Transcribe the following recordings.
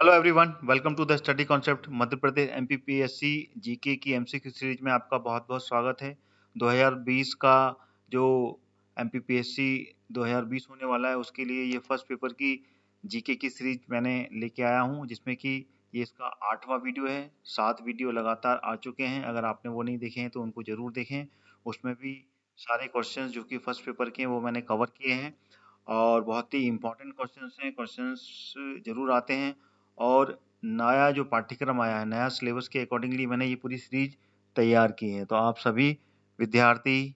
Hello everyone, welcome to the study concept Madhya Pradesh MPPSC GK की MCQ series में आपका बहुत बहुत स्वागत है। 2020 का जो एमपीपीएससी 2020 होने वाला है उसके लिए ये फर्स्ट पेपर की जीके की सीरीज मैंने लेके आया हूँ, जिसमें कि ये इसका 8वां वीडियो है। 7 वीडियो लगातार आ चुके हैं। अगर आपने वो नहीं देखे हैं तो उनको जरूर देखें। उसमें भी सारे क्वेश्चंस जो कि फर्स्ट पेपर के हैं वो मैंने कवर किए हैं और बहुत ही इम्पोर्टेंट क्वेश्चंस हैं। क्वेश्चंस जरूर आते हैं और नया जो पाठ्यक्रम आया है, नया सिलेबस के अकॉर्डिंगली मैंने ये पूरी सीरीज तैयार की है। तो आप सभी विद्यार्थी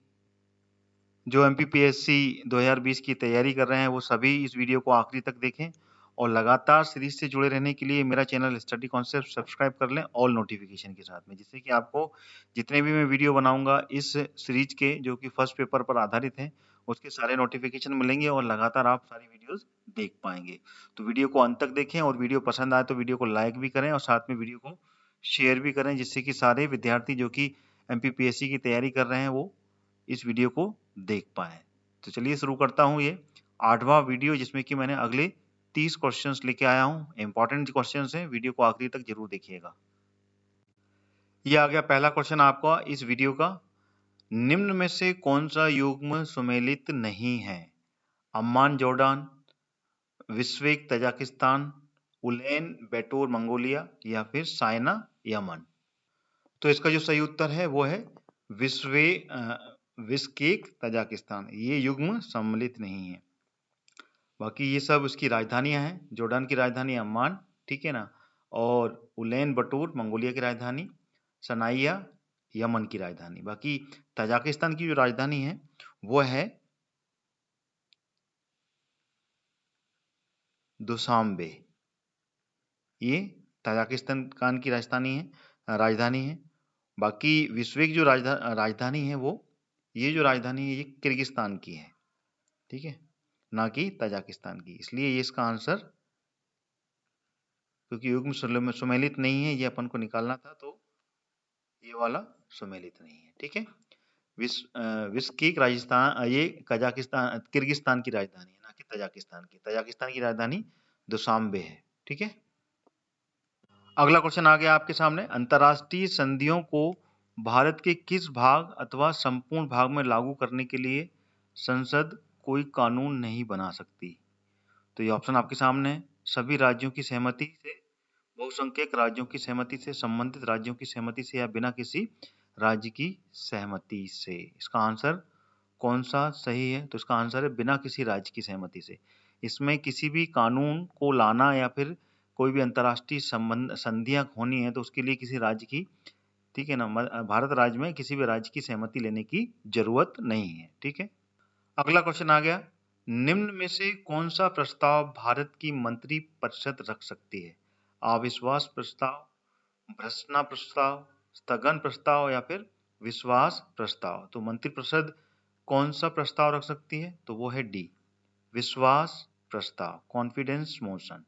जो एमपीपीएससी 2020 की तैयारी कर रहे हैं वो सभी इस वीडियो को आखिरी तक देखें और लगातार सीरीज से जुड़े रहने के लिए मेरा चैनल स्टडी कॉन्सेप्ट सब्सक्राइब कर लें ऑल नोटिफिकेशन के साथ में, जिससे कि आपको जितने भी मैं वीडियो बनाऊंगा इस सीरीज के जो कि फर्स्ट पेपर पर आधारित हैं उसके सारे नोटिफिकेशन मिलेंगे और लगातार आप सारी वीडियोस देख पाएंगे। तो वीडियो को अंत तक देखें और वीडियो पसंद आए तो वीडियो को लाइक भी करें और साथ में वीडियो को शेयर भी करें, जिससे कि सारे विद्यार्थी जो कि एमपीपीएससी की तैयारी कर रहे हैं वो इस वीडियो को देख पाए। तो चलिए शुरू करता हूँ ये 8वां वीडियो, जिसमें कि मैंने अगले 30 क्वेश्चंस लेके आया हूँ। इंपॉर्टेंट क्वेश्चंस हैं, वीडियो को आखिरी तक जरूर देखिएगा। ये आ गया पहला क्वेश्चन आपका इस वीडियो का। निम्न में से कौन सा युग्म सुमेलित नहीं है? अम्मान जॉर्डान, विस्वेक तजाकिस्तान, उलैन बैटोर मंगोलिया या फिर साइना यमन। तो इसका जो सही उत्तर है वो है बिश्केक तजाकिस्तान। ये युग्म सम्मिलित नहीं है। बाकी ये सब उसकी राजधानियां हैं। जॉर्डन की राजधानी अम्मान, ठीक है ना, और उलैन बटूर मंगोलिया की राजधानी, सनाइया यमन की राजधानी। बाकी तजाकिस्तान की जो राजधानी है वो है दुशांबे। ये तजाकिस्तान की राजधानी है। बाकी विश्वेक जो राजधानी है वो ये जो राजधानी है ये किर्गिस्तान की है, ठीक है, ना कि तजाकिस्तान की। इसलिए ये इसका आंसर, क्योंकि युग्म सुमेलित नहीं है, ये अपन को निकालना था, तो ये वाला सुमेलित नहीं है, ठीक है। बिश्केक राजस्थान, ये किर्गिस्तान की राजधानी है, ना कि तजाकिस्तान की। तजाकिस्तान की राजधानी दुशांबे है, ठीक है। अगला क्वेश्चन आ गया आपके सामने। अंतर्राष्ट्रीय संधियों को भारत के किस भाग अथवा संपूर्ण भाग में लागू करने के लिए संसद कोई कानून नहीं बना सकती? तो ये ऑप्शन आपके सामने है। सभी राज्यों की सहमति से, बहुसंख्यक राज्यों की सहमति से, संबंधित राज्यों की सहमति से या बिना किसी राज्य की सहमति से। इसका आंसर कौन सा सही है? तो इसका आंसर है बिना किसी राज्य की सहमति से। इसमें किसी भी कानून को लाना या फिर कोई भी अंतर्राष्ट्रीय संधियां होनी है तो उसके लिए किसी राज्य की, ठीक है ना, भारत राज्य में किसी भी राज्य की सहमति लेने की जरूरत नहीं है, ठीक है। अगला क्वेश्चन आ गया। निम्न में से कौन सा प्रस्ताव भारत की मंत्री परिषद रख सकती है? अविश्वास प्रस्ताव, भर्त्सना प्रस्ताव, स्थगन प्रस्ताव या फिर विश्वास प्रस्ताव। तो मंत्रिपरिषद कौन सा प्रस्ताव रख सकती है? तो वो है डी, विश्वास प्रस्ताव, कॉन्फिडेंस मोशन,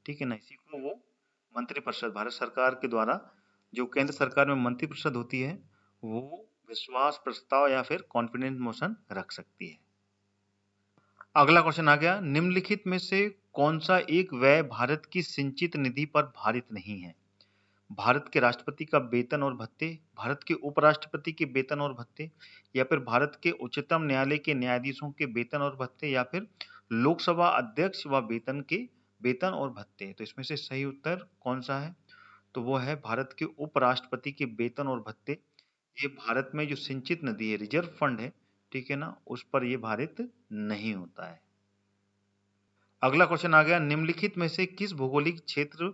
ठीक है ना। इसी को वो मंत्रिपरिषद, भारत सरकार के द्वारा जो केंद्र सरकार में मंत्रिपरिषद होती है वो विश्वास प्रस्ताव या फिर कॉन्फिडेंस मोशन रख सकती है। अगला क्वेश्चन आ गया। निम्नलिखित में से कौन सा एक व्यय भारत की संचित निधि पर भारित नहीं है? भारत के राष्ट्रपति का वेतन और भत्ते, भारत के उपराष्ट्रपति के वेतन और भत्ते, या फिर भारत के उच्चतम न्यायालय के न्यायाधीशों के वेतन और भत्ते, या फिर लोकसभा अध्यक्ष व वेतन और भत्ते। तो इसमें से सही उत्तर कौन सा है? तो वो है भारत के उपराष्ट्रपति के वेतन और भत्ते। ये भारत में जो संचित निधि है, रिजर्व फंड है, ठीक है ना, उस पर ये भारित नहीं होता है। अगला क्वेश्चन आ गया। निम्नलिखित में से किस भौगोलिक क्षेत्र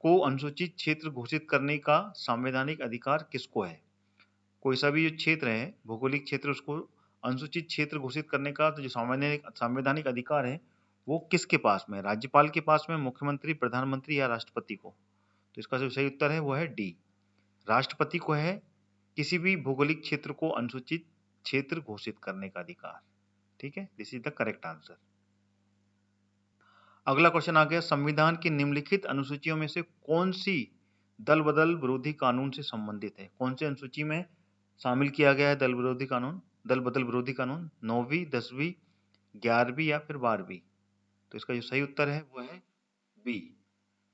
को अनुसूचित क्षेत्र घोषित करने का संवैधानिक अधिकार किसको है? कोई सा भी जो क्षेत्र है, भौगोलिक क्षेत्र, उसको अनुसूचित क्षेत्र घोषित करने का तो जो संवैधानिक अधिकार है वो किसके पास में है? राज्यपाल के पास में, मुख्यमंत्री, प्रधानमंत्री या राष्ट्रपति को? तो इसका जो सही उत्तर है वो है डी, राष्ट्रपति को है किसी भी भौगोलिक क्षेत्र को अनुसूचित क्षेत्र घोषित करने का अधिकार, ठीक है। This is the correct answer. अगला क्वेश्चन आ गया। संविधान की निम्नलिखित अनुसूचियों में से कौन सी दल बदल विरोधी कानून से संबंधित है? कौन सी अनुसूची में शामिल किया गया है दल बदल विरोधी कानून? 9वीं, 10वीं, 11वीं या फिर 12वीं? तो इसका जो सही उत्तर है वो है बी,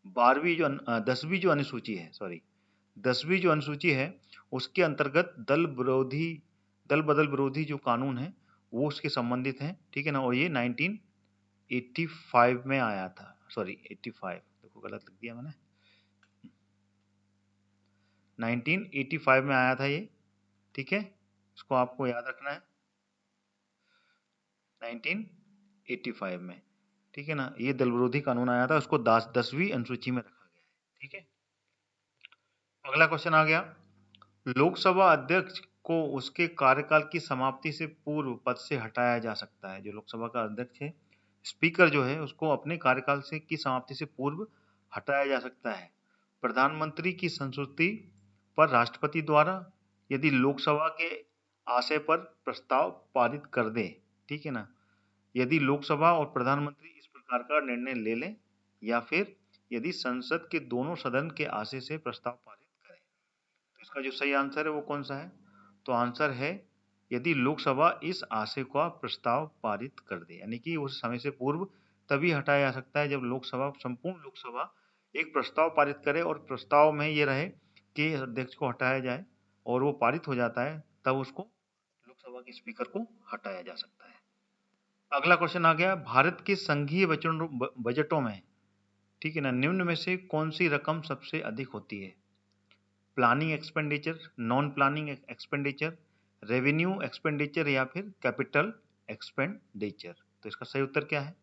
10वीं जो अनुसूची है, सॉरी 10वीं जो अनुसूची है उसके अंतर्गत दल बदल विरोधी जो कानून है वो उसके संबंधित है, ठीक है ना। और ये 1985 में आया था, सॉरी 85, देखो गलत लिख दिया मैंने, 1985 में आया था ये, ठीक है, इसको आपको याद रखना है, 1985 में, ठीक है ना। ये दल विरोधी कानून आया था, उसको 10वीं अनुसूची में रखा गया है, ठीक है। अगला क्वेश्चन आ गया, लोकसभा अध्यक्ष को उसके कार्यकाल की समाप्ति से पूर्व पद से हटाया जा सकता है। जो लोकसभा का अध्यक्ष है, स्पीकर जो है, उसको अपने कार्यकाल से की समाप्ति से पूर्व हटाया जा सकता है प्रधानमंत्री की संस्तुति पर राष्ट्रपति द्वारा, यदि लोकसभा के आशय पर प्रस्ताव पारित कर दे, ठीक है ना। यदि लोकसभा और प्रधानमंत्री इस प्रकार का निर्णय ले लें, या फिर यदि संसद के दोनों सदन के आशय से प्रस्ताव पारित करें। तो इसका जो सही आंसर है वो कौन सा है? तो आंसर है यदि लोकसभा इस आशय का प्रस्ताव पारित कर दे, यानी कि उस समय से पूर्व तभी हटाया जा सकता है जब लोकसभा, संपूर्ण लोकसभा एक प्रस्ताव पारित करे और प्रस्ताव में ये रहे कि अध्यक्ष को हटाया जाए और वो पारित हो जाता है, तब उसको लोकसभा के स्पीकर को हटाया जा सकता है। अगला क्वेश्चन आ गया, भारत के संघीय बजटों में, ठीक है ना, निम्न में से कौन सी रकम सबसे अधिक होती है? Planning expenditure, non planning expenditure, revenue expenditure या फिर कैपिटल एक्सपेंडिचर। तो इसका सही उत्तर क्या है?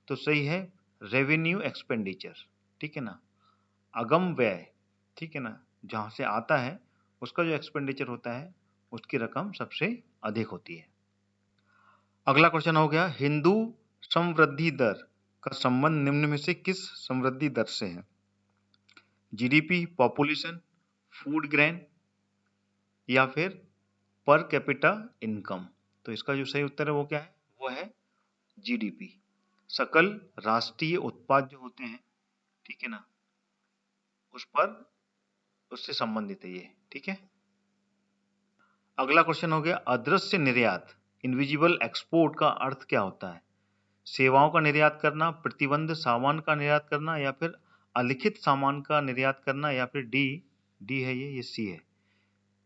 तो सही है रेवेन्यू एक्सपेंडिचर, ठीक है ना, अगम व्यय, ठीक है ना, जहां से आता है उसका जो एक्सपेंडिचर होता है उसकी रकम सबसे अधिक होती है। अगला क्वेश्चन हो गया, हिंदू समवृद्धि दर का संबंध निम्न में से किस समवृद्धि दर से है? जीडीपी, पॉपुलेशन, फूड ग्रेन या फिर पर कैपिटा इनकम। तो इसका जो सही उत्तर है वो क्या है? वो है जीडीपी, सकल राष्ट्रीय उत्पाद जो होते हैं, ठीक है ना, उस पर, उससे संबंधित है ये, ठीक है। अगला क्वेश्चन हो गया, अदृश्य निर्यात, इनविजिबल एक्सपोर्ट का अर्थ क्या होता है? सेवाओं का निर्यात करना, प्रतिबंध सामान का निर्यात करना या फिर अलिखित सामान का निर्यात करना या फिर डी है ये सी है,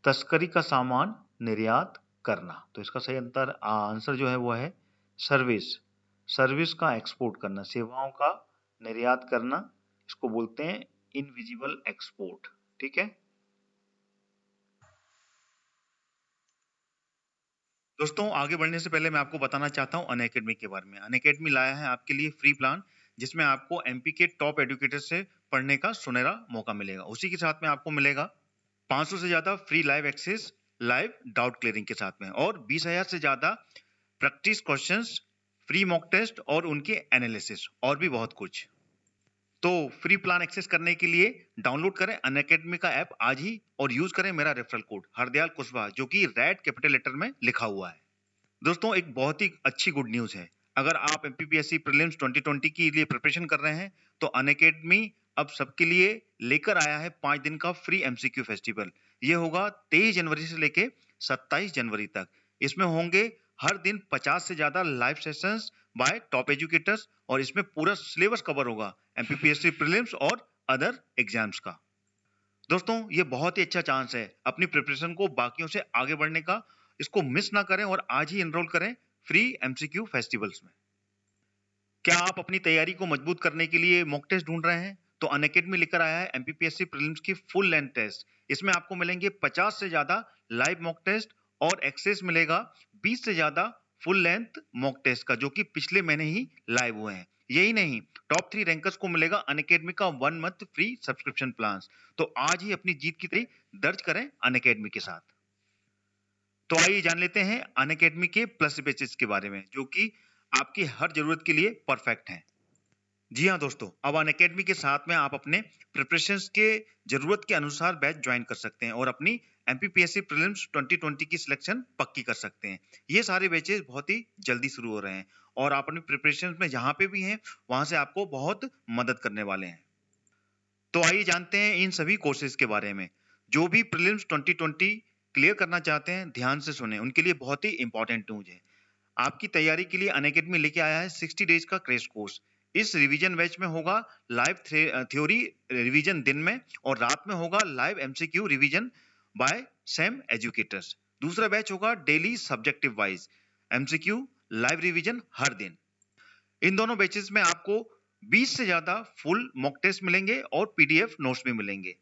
तस्करी का सामान निर्यात करना। तो इसका सही आंसर जो है वो है सर्विस का एक्सपोर्ट करना, सेवाओं का निर्यात करना, इसको बोलते हैं इनविजिबल एक्सपोर्ट, ठीक है। दोस्तों आगे बढ़ने से पहले मैं आपको बताना चाहता हूं अनअकैडमी के बारे में। अनअकैडमी लाया है आपके लिए फ्री प्लान, जिसमें आपको एमपी के टॉप एजुकेटर से पढ़ने का सुनहरा मौका मिलेगा। उसी के साथ में आपको मिलेगा 500 से ज्यादा free live access, live doubt clearing के साथ में, और 20,000 से ज्यादा practice questions, free mock test और उनके एनालिसिस, और भी बहुत कुछ। तो फ्री प्लान एक्सेस करने के लिए डाउनलोड करें अनअकैडमी का ऐप आज ही और यूज करें मेरा रेफरल कोड हरदयाल कुशवाहा, जो कि रेड कैपिटल लेटर में लिखा हुआ है। दोस्तों एक बहुत ही अच्छी गुड न्यूज है, अगर आप एमपीपीएससी प्रीलिम्स 2020 के लिए प्रिपरेशन कर रहे हैं तो अनअकैडमी अब सबके लिए लेकर आया है 5 दिन का फ्री एमसीक्यू फेस्टिवल। ये होगा 23 जनवरी से लेके 27 जनवरी तक। इसमें होंगे हर दिन 50 से ज्यादा live sessions bye top educators, और इसमें पूरा सिलेबस कवर होगा एमपीपीएससी प्रीलिम्स और अदर एग्जाम्स का। दोस्तों ये बहुत ही अच्छा चांस है अपनी प्रिपरेशन को बाकियों से आगे बढ़ने का, इसको मिस ना करें और आज ही एनरोल करें फ्री एमसीक्यू फेस्टिवल्स में। क्या आप अपनी तैयारी को मजबूत करने के लिए मॉक टेस्ट ढूंढ रहे हैं? तो अनअकैडमी लेकर आया है एमपीपीएससी प्रीलिम्स की फुल लेंथ टेस्ट। इसमें आपको मिलेंगे 50 से ज्यादा लाइव मॉक टेस्ट और एक्सेस मिलेगा 20 से ज्यादा फुल लेंथ मॉक टेस्ट का, जो कि पिछले महीने ही लाइव हुए हैं। यही नहीं, टॉप 3 रैंकर्स को मिलेगा अनअकैडमी का 1 मंथ फ्री सब्सक्रिप्शन प्लान। तो आज ही अपनी जीत की तारीख दर्ज करें अनअकैडमी के साथ। तो आइए जान लेते हैं अनअकैडमी के प्लस बैचेस के बारे में, जो कि आपकी हर जरूरत के लिए परफेक्ट हैं। जी हाँ दोस्तों, अब अनअकैडमी के साथ में आप अपने प्रिपरेशंस के जरूरत के अनुसार बैच ज्वाइन कर सकते हैं और अपनी एमपीपीएससी प्रीलिम्स 2020 की सिलेक्शन पक्की कर सकते हैं। ये सारे बैचेस बहुत ही जल्दी शुरू हो रहे हैं और आप अपनी प्रिपरेशंस में जहां पे भी हैं वहां से आपको बहुत मदद करने वाले हैं। तो आइए जानते हैं इन सभी कोर्सेज के बारे में। जो भी प्रीलिम्स 2020 क्लियर करना चाहते हैं ध्यान से सुने, उनके लिए बहुत ही इंपॉर्टेंट न्यूज है। आपकी तैयारी के लिए अनअकैडमी लेके आया है 60 डेज का क्रैश कोर्स। इस रिवीजन बैच में होगा लाइव थ्योरी रिवीजन दिन में, और रात में होगा live MCQ revision by same educators. दूसरा बैच होगा daily subjective wise MCQ live revision हर दिन। इन दोनों बैचेस में आपको 20 से ज्यादा फुल मॉक टेस्ट मिलेंगे और पीडीएफ नोट्स भी मिलेंगे।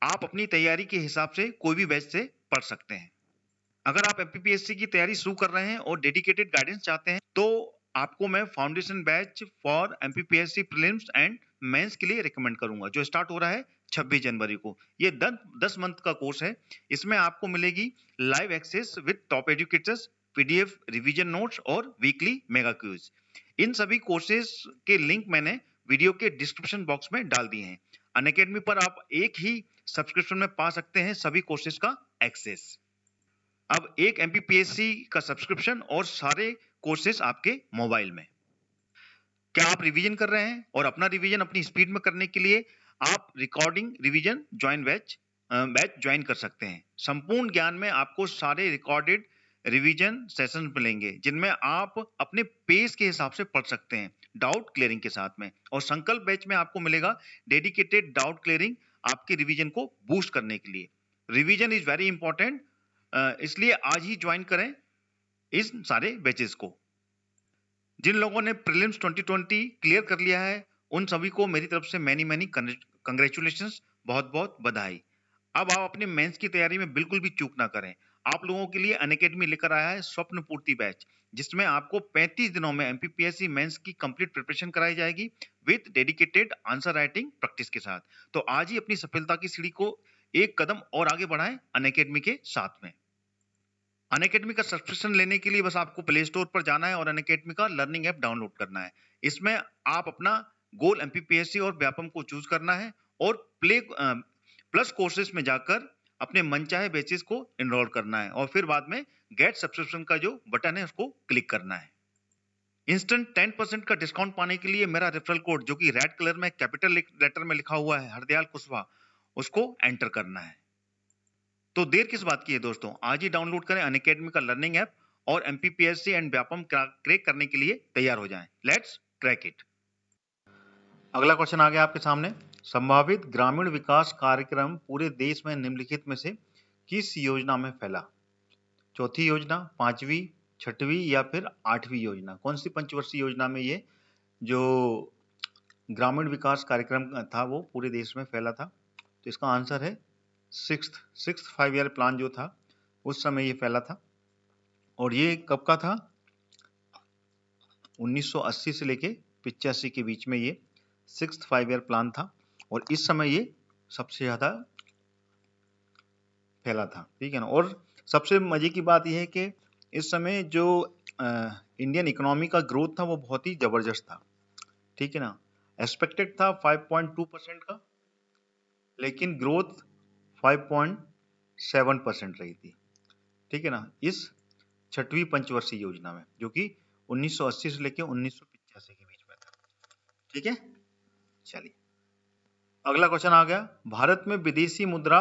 आप अपनी तैयारी के हिसाब से कोई भी बैच से पढ़ सकते हैं। अगर आप एमपीपीएससी की तैयारी शुरू कर रहे हैं और डेडिकेटेड गाइडेंस चाहते हैं तो आपको मैं foundation batch for MPPSC prelims and mains के लिए रिकमेंड करूंगा, जो स्टार्ट हो रहा है 26 जनवरी को। ये 10 मंथ का कोर्स है। इसमें आपको मिलेगी live access with top educators, PDF revision notes और वीकली मेगा क्विज। इन सभी कोर्सेज के लिंक मैंने वीडियो के डिस्क्रिप्शन बॉक्स में डाल दिए हैं। अनअकैडमी पर आप एक ही सब्सक्रिप्शन में पा सकते हैं सभी कोर्सेज का एक्सेस। अब एक एमपीपीएससी का सब्सक्रिप्शन और सारे कोर्सेज आपके मोबाइल में। क्या आप रिवीजन कर रहे हैं और अपना रिवीजन अपनी स्पीड में करने के लिए आप रिकॉर्डिंग रिवीजन बैच ज्वाइन कर सकते हैं। संपूर्ण ज्ञान में आपको सारे रिकॉर्डेड रिवीजन सेशन मिलेंगे जिनमें आप अपने पेस के हिसाब से पढ़ सकते हैं डाउट क्लियरिंग के साथ में। और संकल्प बैच में आपको मिलेगा डेडिकेटेड डाउट क्लियरिंग आपके रिवीजन को बूस्ट करने के लिए। रिवीजन इज वेरी इंपॉर्टेंट, इसलिए आज ही ज्वाइन करें इस सारे बैचेस को। जिन लोगों ने प्रीलिम्स 2020 क्लियर कर लिया है उन सभी को मेरी तरफ से मैनी कंग्रेचुलेशंस, बहुत बहुत बधाई। अब आप अपने मेंस की तैयारी में बिल्कुल भी चूक ना करें। आप लोगों के लिए अनअकैडमी लेकर आया है स्वप्न पूर्ति बैच, जिसमें आपको 35 दिनों में एमपीपीएससी मेंस की कंप्लीट प्रिपरेशन कराई जाएगी with dedicated answer writing practice के साथ। तो आज ही अपनी सफलता की सीढ़ी को एक कदम और आगे बढ़ाएं अनअकैडमी के साथ में। अनअकैडमी का सब्सक्रिप्शन लेने के लिए बस आपको प्ले स्टोर पर जाना है और अनअकैडमी का लर्निंग ऐप डाउनलोड करना है। इसमें आप अपना गोल एमपीपीएससी और व्यापम को चूज करना है और प्लस कोर्सेज में जाकर अपने मनचाहे बैचेस को एनरोल करना है और फिर बाद में गेट सब्सक्रिप्शन का जो बटन है उसको क्लिक करना है। इंस्टेंट 10% का डिस्काउंट पाने के लिए मेरा रेफरल कोड, जो कि रेड कलर में कैपिटल लेटर में लिखा हुआ है हरदयाल कुशवाहा, उसको एंटर करना है। तो देर किस बात की है दोस्तों, आज ही डाउनलोड करें अनअकैडमी का लर्निंग ऐप और एमपीपीएससी एंड व्यापम क्रैक करने के लिए तैयार हो जाएं। Let's crack it. अगला क्वेश्चन आ गया आपके सामने। संभावित ग्रामीण विकास कार्यक्रम पूरे देश में निम्नलिखित में से किस योजना में फैला? चौथी योजना, पांचवी, छठवीं या फिर आठवीं योजना? कौन सी पंचवर्षीय योजना में ये जो ग्रामीण विकास कार्यक्रम था वो पूरे देश में फैला था? तो इसका आंसर है सिक्स्थ 5 ईयर प्लान जो था उस समय ये फैला था। और ये कब का था? 1980 से लेके 85 के बीच में ये सिक्स्थ 5 ईयर प्लान था और इस समय ये सबसे ज्यादा फैला था, ठीक है ना। और सबसे मजे की बात यह है कि इस समय जो इंडियन इकोनॉमी का ग्रोथ था वो बहुत ही जबरदस्त था, ठीक है ना। एक्सपेक्टेड था 5.2% का, लेकिन ग्रोथ 5.7% रही थी, ठीक है ना, इस छठवीं पंचवर्षीय योजना में, जो कि 1980 से लेकर 1985 के बीच में था, ठीक है। चलिए अगला क्वेश्चन आ गया। भारत में विदेशी मुद्रा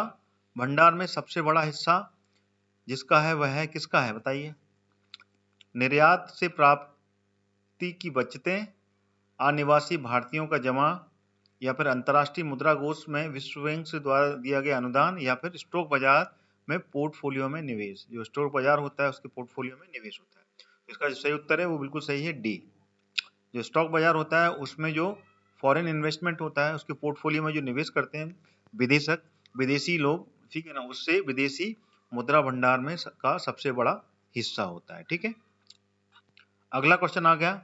भंडार में सबसे बड़ा हिस्सा जिसका है वह है किसका है, बताइए। निर्यात से प्राप्ति की बचतें, अनिवासी भारतीयों का जमा, या फिर अंतर्राष्ट्रीय मुद्रा कोष में विश्व बैंक से द्वारा दिया गया अनुदान, या फिर स्टॉक बाजार में पोर्टफोलियो में निवेश। जो स्टॉक बाजार होता है उसके पोर्टफोलियो में निवेश होता है। इसका जो सही उत्तर है वो बिल्कुल सही है, डी। जो स्टॉक बाजार होता है उसमें जो फॉरेन इन्वेस्टमेंट होता है उसके पोर्टफोलियो में जो निवेश करते हैं विदेशी लोग, ठीक है ना, उससे विदेशी मुद्रा भंडार में का सबसे बड़ा हिस्सा होता है, ठीक है। अगला क्वेश्चन आ गया।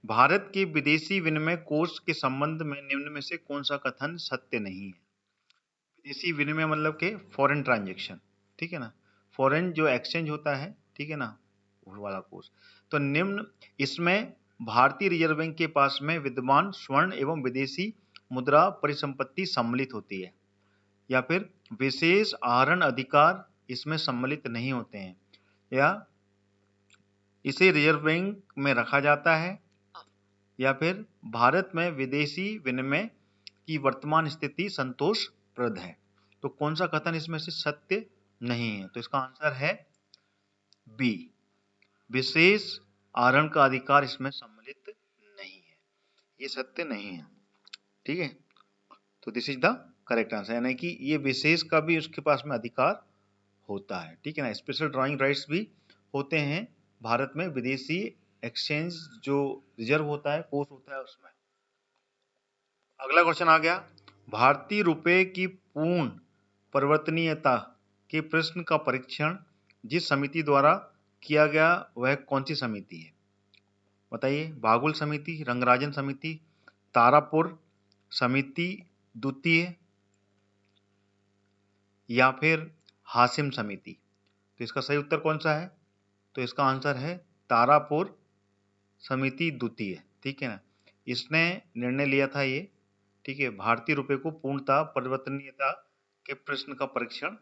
भारत के विदेशी विनिमय कोष के संबंध में निम्न में से कौन सा कथन सत्य नहीं है? विदेशी विनिमय मतलब के फॉरेन ट्रांजैक्शन, ठीक है ना, फॉरेन जो एक्सचेंज होता है, ठीक है ना, वो वाला कोष। तो निम्न इसमें भारतीय रिजर्व बैंक के पास में विद्यमान स्वर्ण एवं विदेशी मुद्रा परिसंपत्ति सम्मिलित होती है, या फिर विशेष आहरण अधिकार इसमें सम्मिलित नहीं होते हैं, या इसे रिजर्व बैंक में रखा जाता है, या फिर भारत में विदेशी विनिमय की वर्तमान स्थिति संतोषप्रद है। तो कौन सा कथन इसमें से सत्य नहीं है? तो इसका आंसर है बी, विशेष आहरण का अधिकार इसमें सम्मिलित नहीं है। ये सत्य नहीं है, ठीक है। तो this is the correct answer, यानी कि ये विशेष का भी उसके पास में अधिकार होता है, ठीक है ना। स्पेशल ड्राइंग राइट्स भी होते हैं भारत में, विदेशी एक्सचेंज जो रिजर्व होता है, कोष होता है उसमें। अगला क्वेश्चन आ गया, भारतीय रुपए की पूर्ण परिवर्तनीयता के प्रश्न का परीक्षण जिस समिति द्वारा किया गया वह कौन सी समिति है? बताइए। बागुल समिति, रंगराजन समिति, तारापुर समिति द्वितीय, या फिर हासिम समिति? तो इसका सही उत्तर कौन सा है? तो इसका आंसर है तारापुर समिति द्वितीय, ठीक है ना। इसने निर्णय लिया था ये, ठीक है, भारतीय रुपए को पूर्णतः परिवर्तनीयता के प्रश्न का परीक्षण,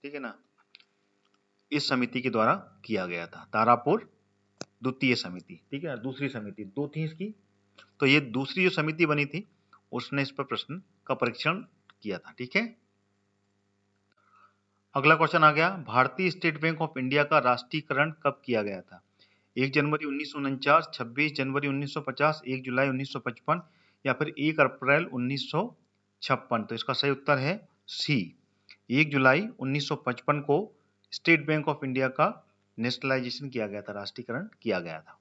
ठीक है ना, इस समिति के द्वारा किया गया था, तारापुर द्वितीय समिति, ठीक है। दूसरी समिति दो थी इसकी, तो ये दूसरी जो समिति बनी थी उसने इस पर प्रश्न का परीक्षण किया था, ठीक है। अगला क्वेश्चन आ गया, भारतीय स्टेट बैंक ऑफ इंडिया का राष्ट्रीयकरण कब किया गया था? 1 जनवरी 1949, 26 जनवरी 1950, 1 जुलाई 1955 या फिर 1 अप्रैल 1956? तो इसका सही उत्तर है सी, 1 जुलाई 1955 को स्टेट बैंक ऑफ इंडिया का नेशनलाइजेशन किया गया था, राष्ट्रीयकरण किया गया था।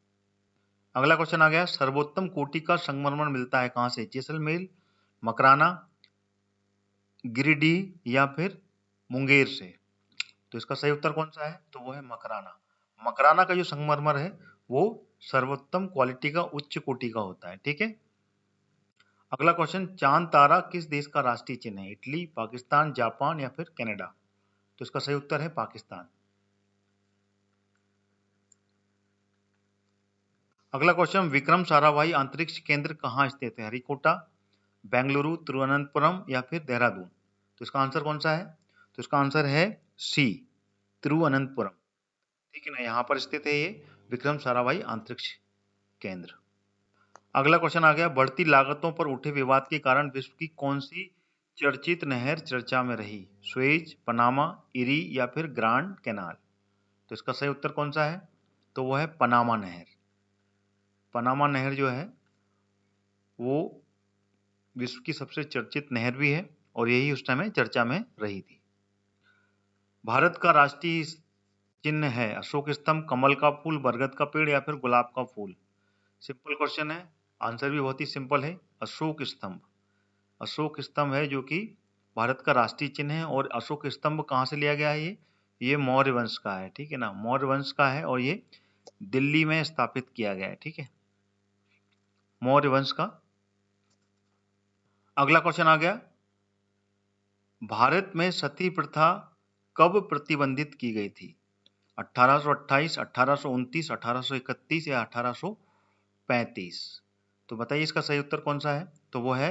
अगला क्वेश्चन आ गया, सर्वोत्तम कोटि का संगमरमर मिलता है कहां से? जैसलमेर, मकराना, गिरिडीह या फिर मुंगेर से? तो इसका सही उत्तर कौन सा है? तो वो है मकराना। मकराना का जो संगमरमर है वो सर्वोत्तम क्वालिटी का, उच्च कोटि का होता है, ठीक है। अगला क्वेश्चन, चांद तारा किस देश का राष्ट्रीय चिन्ह है? इटली, पाकिस्तान, जापान या फिर कनाडा? तो इसका सही उत्तर है पाकिस्तान। अगला क्वेश्चन, विक्रम साराभाई अंतरिक्ष केंद्र कहाँ स्थित है? हरिकोटा, बेंगलुरु, तिरुवनंतपुरम या फिर देहरादून? तो इसका आंसर कौन सा है? तो इसका आंसर है सी, तिरुवनंतपुरम, ठीक है ना, यहाँ पर स्थित है ये विक्रम साराभाई अंतरिक्ष केंद्र। अगला क्वेश्चन आ गया, बढ़ती लागतों पर उठे विवाद के कारण विश्व की कौन सी चर्चित नहर चर्चा में रही? सुएज, पनामा, इरी या फिर ग्रांड कैनाल? तो इसका सही उत्तर कौन सा है? तो वो है पनामा नहर। पनामा नहर जो है वो विश्व की सबसे चर्चित नहर भी है और यही उस टाइम चर्चा में रही थी। भारत का राष्ट्रीय चिन्ह है अशोक स्तंभ, कमल का फूल, बरगद का पेड़ या फिर गुलाब का फूल? सिंपल क्वेश्चन है, आंसर भी बहुत ही सिंपल है, अशोक स्तंभ। अशोक स्तंभ है जो कि भारत का राष्ट्रीय चिन्ह है। और अशोक स्तंभ कहाँ से लिया गया है? ये मौर्य वंश का है, ठीक है ना, मौर्य वंश का है और ये दिल्ली में स्थापित किया गया है, ठीक है, मौर्य वंश का। अगला क्वेश्चन आ गया, भारत में सती प्रथा कब प्रतिबंधित की गई थी? 1828, 1829, 1831 या 1835? तो बताइए इसका सही उत्तर कौन सा है? तो वो है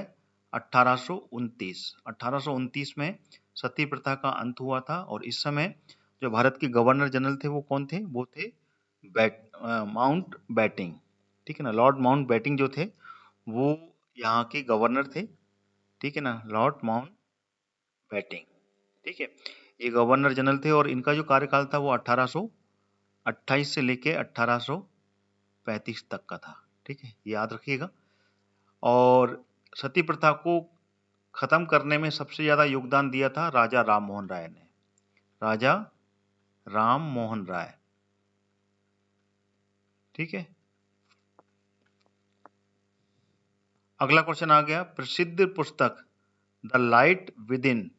1829। 1829 में सती प्रथा का अंत हुआ था और इस समय जो भारत के गवर्नर जनरल थे वो कौन थे? वो थे माउंट बैटिंग, ठीक है ना, लॉर्ड माउंट बैटिंग जो थे वो यहाँ के गवर्नर थे, ठीक है ना, लॉर्ड माउंट बैटिंग, ठीक है, ये गवर्नर जनरल थे और इनका जो कार्यकाल था वो 1828 से लेके 1835 तक का था, ठीक है, याद रखिएगा। और सती प्रथा को खत्म करने में सबसे ज्यादा योगदान दिया था राजा राम मोहन राय ने, राजा राम मोहन राय, ठीक है। अगला क्वेश्चन आ गया, प्रसिद्ध पुस्तक द लाइट विद इन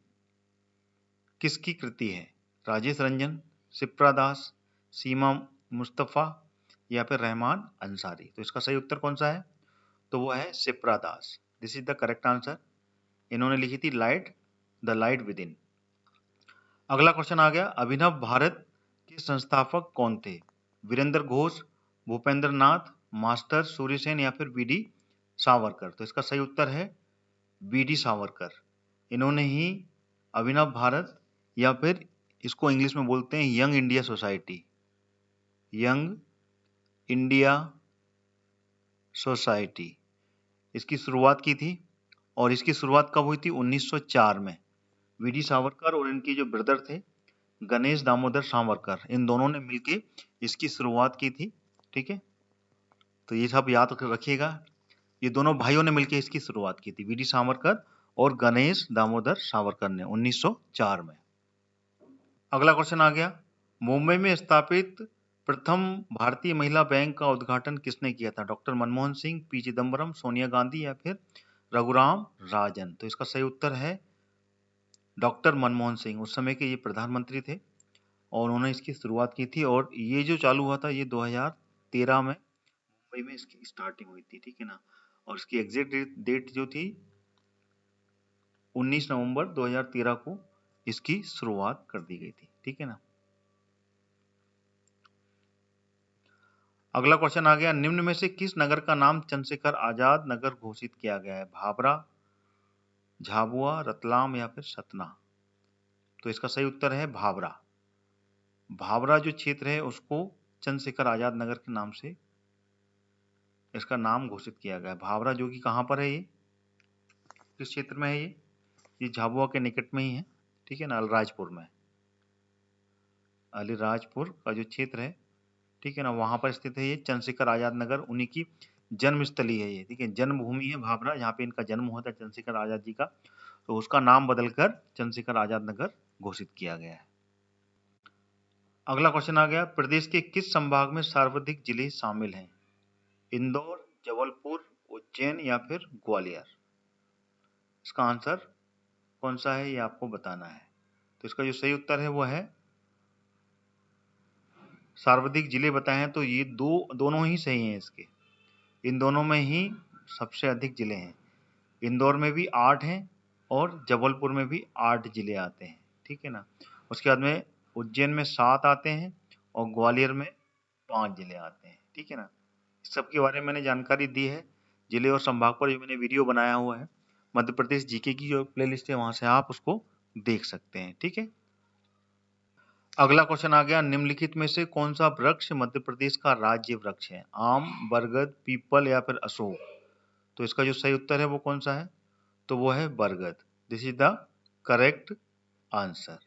किसकी कृति है? राजेश रंजन, शिप्रा दास, सीमा मुस्तफा या फिर रहमान अंसारी? तो इसका सही उत्तर कौन सा है? तो वो है Shipra Das. This is the correct answer. इन्होंने लिखी थी द लाइट विद इन। अगला क्वेश्चन आ गया, अभिनव भारत के संस्थापक कौन थे? वीरेंद्र घोष, भूपेंद्र नाथ, मास्टर सूर्यसेन या फिर बीडी सावरकर? तो इसका सही उत्तर है बीडी सावरकर। इन्होंने ही अभिनव भारत या फिर इसको इंग्लिश में बोलते हैं young India society, young India society, इसकी शुरुआत की थी। और इसकी शुरुआत कब हुई थी? 1904 में। वीडी सावरकर और इनके जो ब्रदर थे गणेश दामोदर सावरकर, इन दोनों ने मिलके इसकी शुरुआत की थी, ठीक है। तो ये सब याद रखिएगा, ये दोनों भाइयों ने मिलकर इसकी शुरुआत की थी, वीडी सावरकर और गणेश दामोदर सावरकर ने 1904 में। अगला क्वेश्चन आ गया, मुंबई में स्थापित प्रथम भारतीय महिला बैंक का उद्घाटन किसने किया था? डॉक्टर मनमोहन सिंह, पी चिदम्बरम, सोनिया गांधी या फिर रघुराम राजन? तो इसका सही उत्तर है डॉक्टर मनमोहन सिंह। उस समय के ये प्रधानमंत्री थे और उन्होंने इसकी शुरुआत की थी, और ये जो चालू हुआ था ये 2013 में मुंबई में इसकी स्टार्टिंग हुई थी, ठीक है ना। और इसकी एग्जैक्ट डेट जो थी 19 नवंबर 2013 को इसकी शुरुआत कर दी गई थी, ठीक है ना। अगला क्वेश्चन आ गया, निम्न में से किस नगर का नाम चंद्रशेखर आजाद नगर घोषित किया गया है? भाभरा, झाबुआ, रतलाम या फिर सतना? तो इसका सही उत्तर है भाभरा। भाभरा जो क्षेत्र है उसको चंद्रशेखर आजाद नगर के नाम से इसका नाम घोषित किया गया है। भाभरा जो कि कहाँ पर है, ये किस क्षेत्र में है? ये झाबुआ के निकट में ही है, ठीक है ना, अलीराजपुर में। अलीराजपुर का जो क्षेत्र है, ठीक है ना, वहां पर स्थित है ये चंद्रशेखर आजाद नगर। उन्हीं की जन्मस्थली है ये, ठीक है, जन्मभूमि है भाभरा, जहाँ पे इनका जन्म हुआ था चंद्रशेखर आजाद जी का। तो उसका नाम बदलकर चंद्रशेखर आजाद नगर घोषित किया गया है। अगला क्वेश्चन आ गया, प्रदेश के किस संभाग में सर्वाधिक जिले शामिल हैं? इंदौर, जबलपुर, उज्जैन या फिर ग्वालियर? इसका आंसर कौन सा है ये आपको बताना है। तो इसका जो सही उत्तर है वो है, सर्वाधिक जिले बताए हैं तो ये दोनों ही सही हैं इसके। इन दोनों में ही सबसे अधिक जिले हैं। इंदौर में भी 8 हैं और जबलपुर में भी 8 जिले आते हैं, ठीक है ना। उसके बाद में उज्जैन में 7 आते हैं और ग्वालियर में 5 जिले आते हैं, ठीक है ना। सबके बारे में मैंने जानकारी दी है, जिले और संभाग पर जो मैंने वीडियो बनाया हुआ है, मध्य प्रदेश जीके की जो प्लेलिस्ट है वहां से आप उसको देख सकते हैं, ठीक है। अगला क्वेश्चन आ गया, निम्नलिखित में से कौन सा वृक्ष मध्य प्रदेश का राज्य वृक्ष है? आम, बरगद, पीपल या फिर अशोक? तो इसका जो सही उत्तर है वो कौन सा है? तो वो है बरगद। This is the correct answer.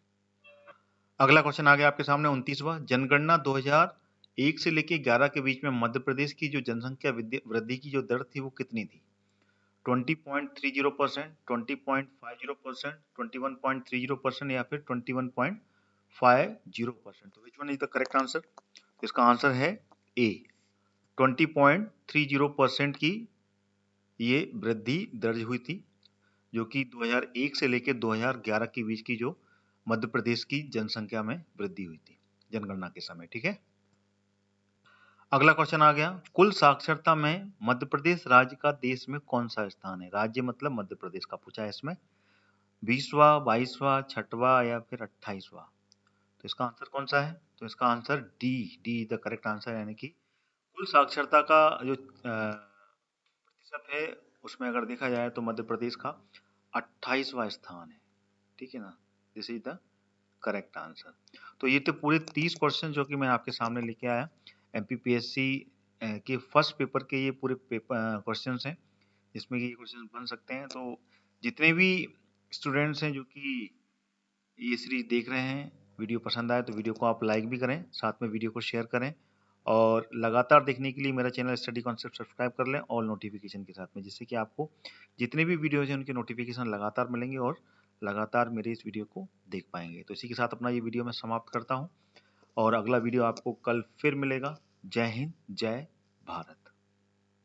अगला क्वेश्चन आ गया आपके सामने 29वां, जनगणना 2001 से लेके 11 के बीच में मध्य प्रदेश की जो जनसंख्या वृद्धि की जो दर थी वो कितनी थी? 20.30%, 20.50%, 21.30% या फिर 21.50%? तो which one is the correct answer? इसका आंसर है ए, 20.30% की ये वृद्धि दर्ज हुई थी, जो कि 2001 से लेकर 2011 के बीच की जो मध्य प्रदेश की जनसंख्या में वृद्धि हुई थी जनगणना के समय, ठीक है। अगला क्वेश्चन आ गया, कुल साक्षरता में मध्य प्रदेश राज्य का देश में कौन सा स्थान है? राज्य मतलब मध्य प्रदेश का पूछा है इसमें। 20वां, 22वां, 6वां या फिर 28वां? तो इसका आंसर कौन सा है? तो इसका answer D the correct answer, यानी कि कुल साक्षरता का जो प्रतिशत है उसमें अगर देखा जाए तो मध्य प्रदेश का 28वां स्थान है, ठीक है ना। This is the correct answer. तो ये तो पूरे 30 क्वेश्चन जो कि मैं आपके सामने लेके आया एमपीपीएससी के फर्स्ट पेपर के, ये पूरे पेपर क्वेश्चन हैं जिसमें कि ये क्वेश्चन बन सकते हैं। तो जितने भी स्टूडेंट्स हैं जो कि ये सीरीज देख रहे हैं, वीडियो पसंद आए तो वीडियो को आप लाइक भी करें, साथ में वीडियो को शेयर करें, और लगातार देखने के लिए मेरा चैनल स्टडी कॉन्सेप्ट सब्सक्राइब कर लें ऑल नोटिफिकेशन के साथ में, जिससे कि आपको जितने भी वीडियोज हैं उनके नोटिफिकेशन लगातार मिलेंगे और लगातार मेरे इस वीडियो को देख पाएंगे। तो इसी के साथ अपना ये वीडियो मैं समाप्त करता हूँ और अगला वीडियो आपको कल फिर मिलेगा। जय हिंद, जय भारत।